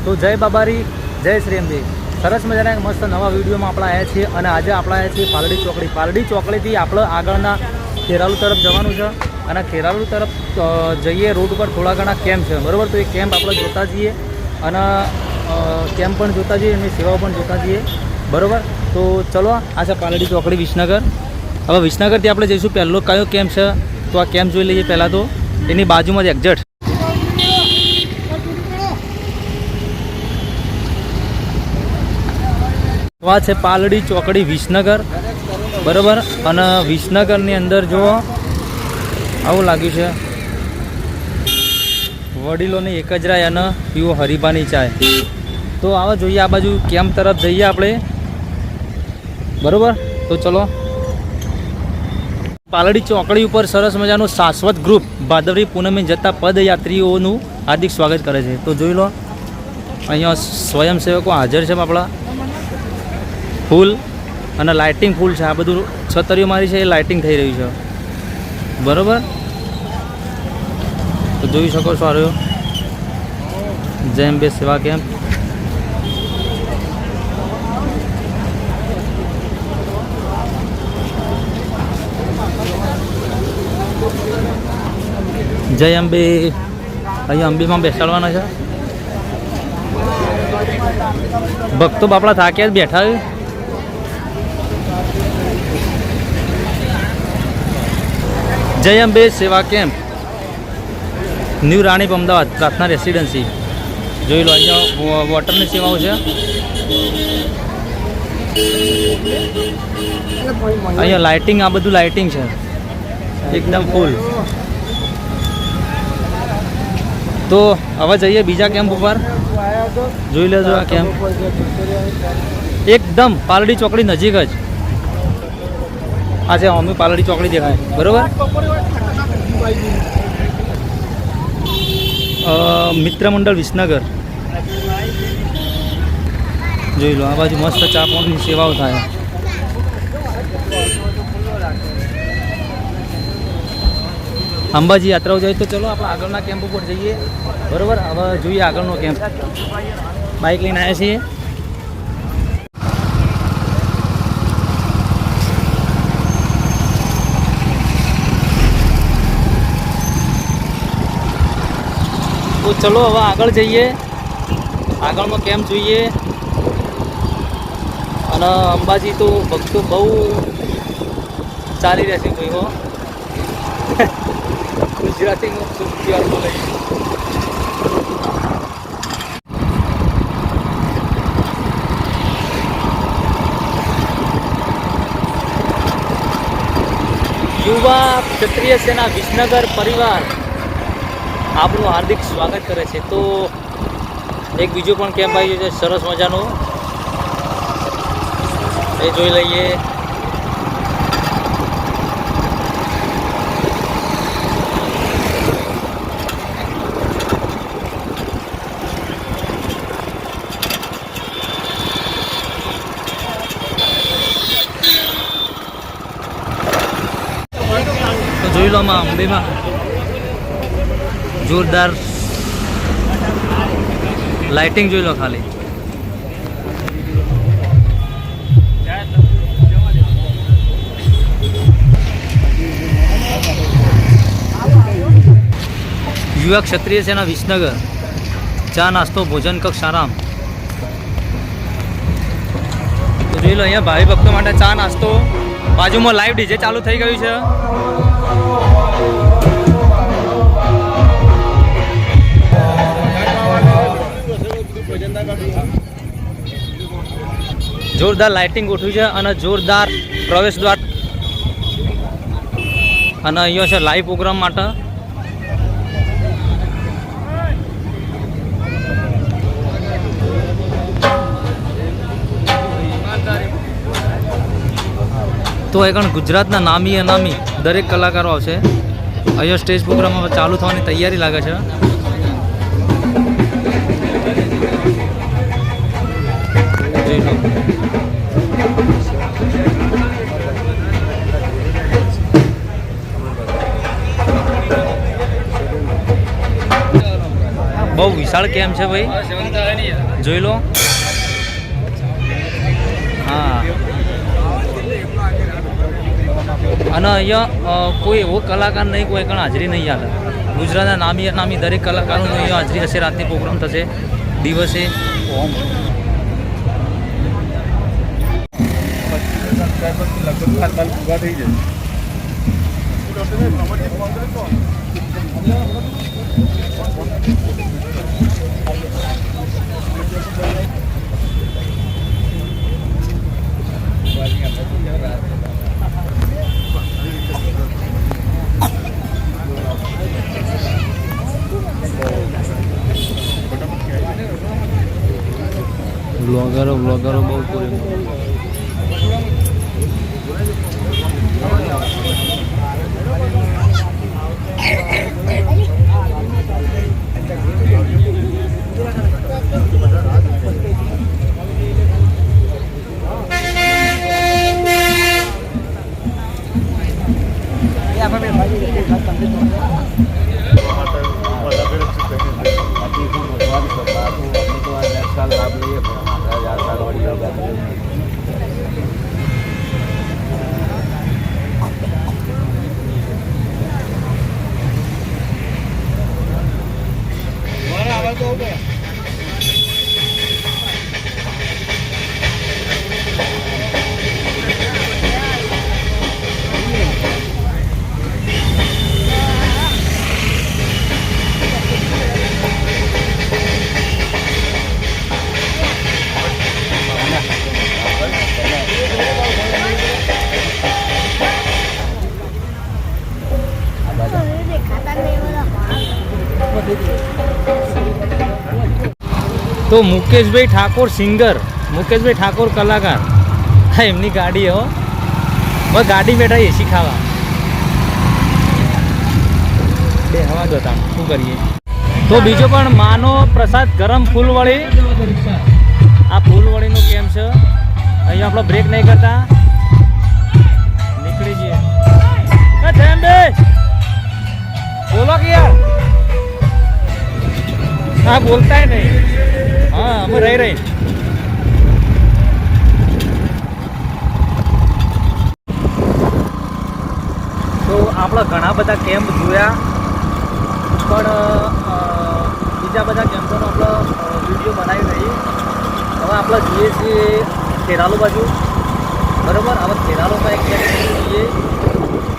તો જય બાબારી, જય શ્રી અંબે. સરસ મજાના એક મસ્ત નવા વિડીયોમાં આપણે આવ્યા છીએ અને આજે આપણે આવ્યા છીએ પાલડી ચોકડી. પાલડી ચોકડીથી આપણે આગળના ખેરાલુ તરફ જવાનું છે અને ખેરાલુ તરફ જઈએ રોડ ઉપર થોડા ઘણા કેમ્પ છે, બરાબર. તો એ કેમ્પ આપણે જોતા જઈએ અને કેમ્પ પણ જોતા જઈએ, એમની સેવાઓ પણ જોતા જઈએ, બરાબર. તો ચલો, આ છે પાલડી ચોકડી, વિસનગર. હવે વિસનગરથી આપણે જઈશું પહેલો કયો કેમ્પ છે તો આ કેમ્પ જોઈ લઈએ પહેલાં. તો એની બાજુમાં જ એક્ઝેક્ટ તો આ છે પાલડી ચોકડી વિસનગર, બરાબર. અને વિસનગરની અંદર જો આવું લાગ્યું છે, વડીલોની એક જ રાય અને પીવો હરીબાની ચાય. તો આવો જોઈએ આ બાજુ કેમ્પ તરફ જઈએ આપણે, બરાબર. તો ચલો, પાલડી ચોકડી ઉપર સરસ મજાનું શાશ્વત ગ્રુપ ભાદરવી પૂનમે જતા પદયાત્રીઓનું હાર્દિક સ્વાગત કરે છે. તો જોઈ લો, અહીંયા સ્વયંસેવકો હાજર છે આપણા. ફૂલ અને લાઇટિંગ ફૂલ છે, આ બધું છતરીઓ મારી છે એ લાઇટિંગ થઈ રહ્યું છે, બરાબર. તો જોઈ શકો છો આ જય અંબે સેવા કેમ્પ. જય અંબે, અહીંયા અંબેમાં બેસાડવાના છે. ભક્તો બાપડા થાક્યા જ બેઠા છે. જય અંબે સેવા કેમ્પ, ન્યૂ રાણીપ અમદાવાદ, પ્રાર્થના રેસિડેન્સી. જોઈ લો, અહીંયા વોટરની સેવાઓ છે. અહીંયા લાઇટિંગ, આ બધું લાઇટિંગ છે એકદમ ફૂલ. તો હવે જઈએ બીજા કેમ્પ ઉપર. જોઈ લેજો આ કેમ્પ એકદમ પાલડી ચોકડી નજીક જ. આ છે અમે પાલડી ચોકડી દેખાય, બરાબર. મિત્ર મંડળ વિસનગર. જોઈ લો, આ બાજુ મસ્ત ચા પાણીની સેવાઓ થાય. અંબાજી યાત્રાઓ જાય. તો ચલો આપણે આગળના કેમ્પ ઉપર જઈએ, બરાબર. હવે જોઈએ આગળનો કેમ્પ. બાઇક લઈને આવ્યા છીએ. તો ચલો હવે આગળ જઈએ, આગળનો કેમ્પ જોઈએ. અને અંબાજી તો ભક્તો બહુ ચાલી રહ્યા છે ભાઈ. હો ગુજરાતીમાં શું બોલે. યુવા ક્ષત્રિય સેના વિસનગર પરિવાર આપનું હાર્દિક સ્વાગત કરે છે. તો એક બીજો પણ કેમ્પ આવી ગયો છે સરસ મજાનો, એ જોઈ લઈએ. તો જોઈ લો, આમાં અંબેમાં જોરદાર લાઇટિંગ જોઈ લો ખાલી. યુવા ક્ષત્રિય સેના વિસનગર, ચા નાસ્તો ભોજન કક્ષ આરામ. તો જોઈ લો, અહીંયા ભાવિ ભક્તો માટે ચા નાસ્તો. બાજુમાં લાઈવ ડીજે ચાલુ થઈ ગયું છે. જોરદાર લાઇટિંગ ગોઠવી છે અને જોરદાર પ્રવેશ દ્વાર. અને અહીંયા છે લાઈવ પ્રોગ્રામ માટે. તો એ પણ ગુજરાતના નામી અનામી દરેક કલાકારો આવશે. અહીંયા સ્ટેજ પ્રોગ્રામ હવે ચાલુ થવાની તૈયારી લાગે છે. બહુ વિશાળ કેમ્પ છે ભાઈ, જોઈ લો. હા, અને અહીંયા કોઈ એવો કલાકાર નહીં, કોઈ કણ હાજરી નહીં હાલે. ગુજરાતના નામી દરેક કલાકારોની અહીંયા હાજરી હશે. રાતની પ્રોગ્રામ થશે દિવસે. બ્લોગરો બહુ પૂરી. તો મુકેશભાઈ ઠાકોર સિંગર, મુકેશભાઈ ઠાકોર કલાકાર, હા એમની ગાડી હો. બસ ગાડી બેઠા એસી ખાવા બે હવા જતા શું કરીએ. તો બીજો પણ માનો પ્રસાદ ગરમ ફૂલવળી, આ ફૂલવળીનો કેમ્પ છે. અહીંયા આપણે બ્રેક નહીં કરતા, નીકળી જઈએ. બોલો કે યાર, હા બોલતા નહીં. હા અમે રહી તો આપણે ઘણા બધા કેમ્પ જોયા, પણ બીજા બધા કેમ્પોનો આપણે વિડીયો બનાવી રહી. હવે આપણે જઈએ છીએ ખેરાલુ બાજુ, બરાબર. હવે ખેરાલુમાં એક કેમ્પ જઈએ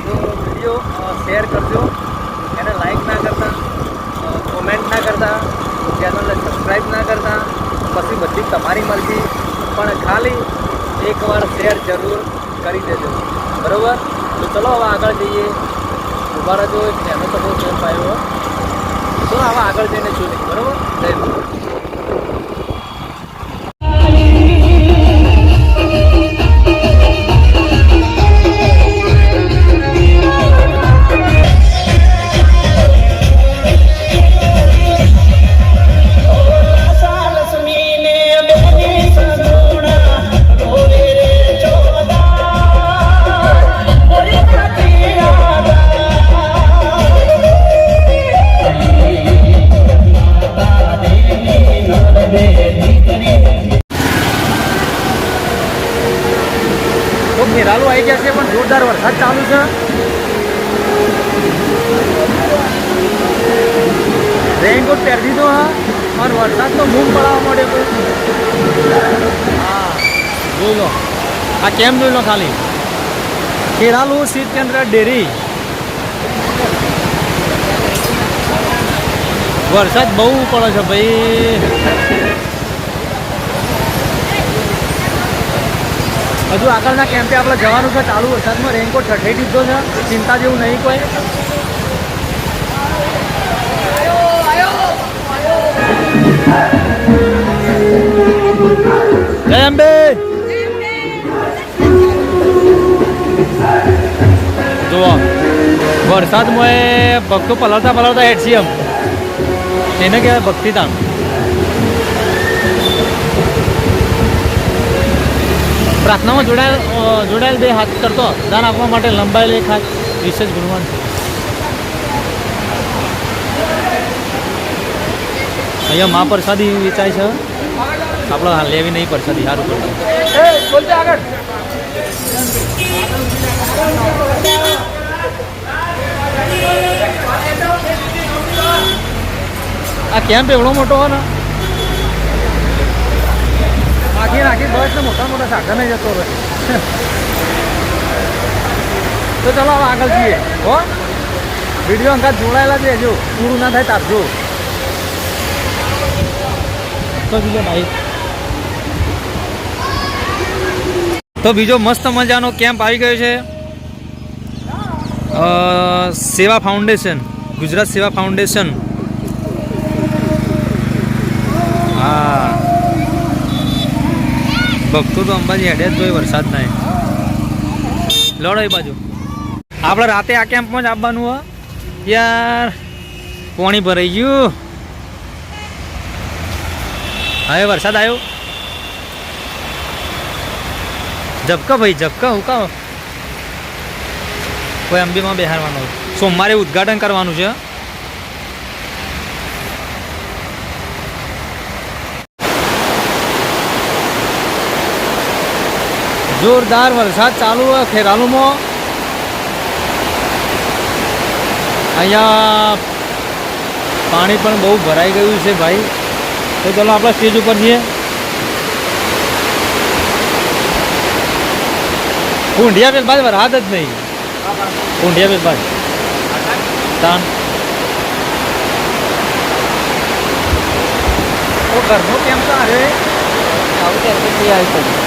તો વિડીયો શેર કરજો. એને લાઈક ના કરતા, કોમેન્ટ ના કરતા, ચેનલને સબસ્ક્રાઈબ ના કરતા, પછી બધી તમારી મરજી, પણ ખાલી એકવાર શેર જરૂર કરી દેજો, બરાબર. તો ચલો હવે આગળ જઈએ. ઉભા રહેજો, એક નાનો તો બહુ કેમ્પ આવ્યો. તો હવે આગળ જઈને જોઈએ, બરાબર. જય માતા. ખેરાલુ આવી ગયા છે, પણ જોરદાર વરસાદ ચાલુ છે. રેઇનકોટ પહેરી દીધો હા, અને વરસાદનો બૂમ પડાવવા માંડ્યો. હા જોઈ લો, આ કેમ જોઈ લો ખાલી. ખેરાલુ શીત કેન્દ્ર ડેરી. વરસાદ બહુ પડે છે ભાઈ. હજુ આગળના કેમ્પે આપણે જવાનું છે. ચાલુ વરસાદમાં રેઇનકોટ ઠઠાઈ દીધો છે, ચિંતા જેવું નહીં કોઈ. જય અંબે. જુઓ વરસાદમાં ભક્તો પલાળતા હેઠ એમ એને કહેવાય ભક્તિદાન. પ્રાર્થનામાં જોડાયેલ બે હાથ કરતો દાન આપવા માટે લંબાયેલ એક હાથ વિશેષ ગુણવાન છે. અહીંયા મા પ્રસાદી વેચાય છે. આપણે હાલ લેવી નહીં પ્રસાદી, સારું પડશે. આ કેમ્પ એવડો મોટો હોય ને, આખી બસ ને મોટા મોટા સાધને જતો રહે. તો ચલો હવે આગળ જઈએ. હો, વિડીયો અંગાત જોડાયેલા છે, જો પૂરું ના થાય તારજો. તો બીજો ભાઈ, તો બીજો મસ્ત મજાનો કેમ્પ આવી ગયો છે. સેવા ફાઉન્ડેશન, ગુજરાત સેવા ફાઉન્ડેશન. હા, ભક્તો તો અંબાજી હેડે જ જોઈએ, વરસાદ નહીં. લડો એ બાજુ. આપણે રાતે આ કેમ્પમાં જ આવવાનું હોય યાર. પાણી ભરાઈ ગયું. હવે વરસાદ આવ્યો. ઝબકા ભાઈ, ઝબકા હું કહો. કોઈ અંબીમાં બેહારવાનો. સોમવારે ઉદ્ઘાટન કરવાનું છે. જોરદાર વરસાદ ચાલુ હોય ખેરાલુમાં. અહીંયા પાણી પણ બહુ ભરાઈ ગયું છે ભાઈ. તો ચલો આપણે સ્ટેજ ઉપર જઈએ. ઊંઢિયા પેલ બાદ વરસાદ જ નહીં. ઊંઢિયા પેલ બાદ તાન ઘરનો કેમ તો અરે આવું આવી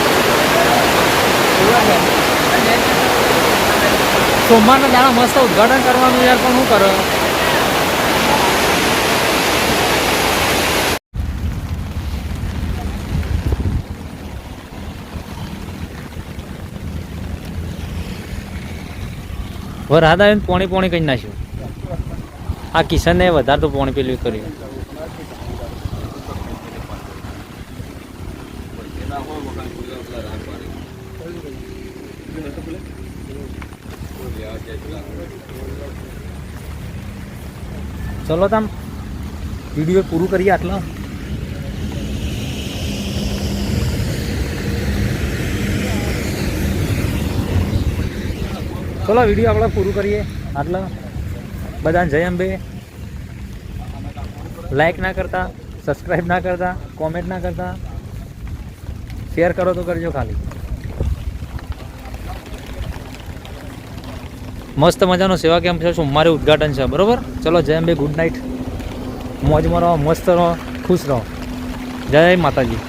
સોમવારના દાડા મસ્ત ઉદ્ઘાટન કરવાનું યાર, પણ શું કરો. વરસાદ આવે ને પોણી કઈ નાખ્યું. આ કિશનને વધારે તો પોણી પેલું કર્યું. ચલો તમ વિડીયો પૂરું કરીએ આટલા. ચલો વિડીયો આપણે પૂરું કરીએ આટલા. બધાને જય અંબે. લાઈક ના કરતા, સબસ્ક્રાઈબ ના કરતા, કોમેન્ટ ના કરતા, શેર કરો તો કરજો ખાલી. મસ્ત મજાનો સેવા કેમ્પ છે. સોમવારે ઉદ્ઘાટન છે, બરોબર. ચલો જય અંબે, ગુડ નાઇટ. મોજમાં રહો, મસ્ત રહો, ખુશ રહો. જય માતાજી.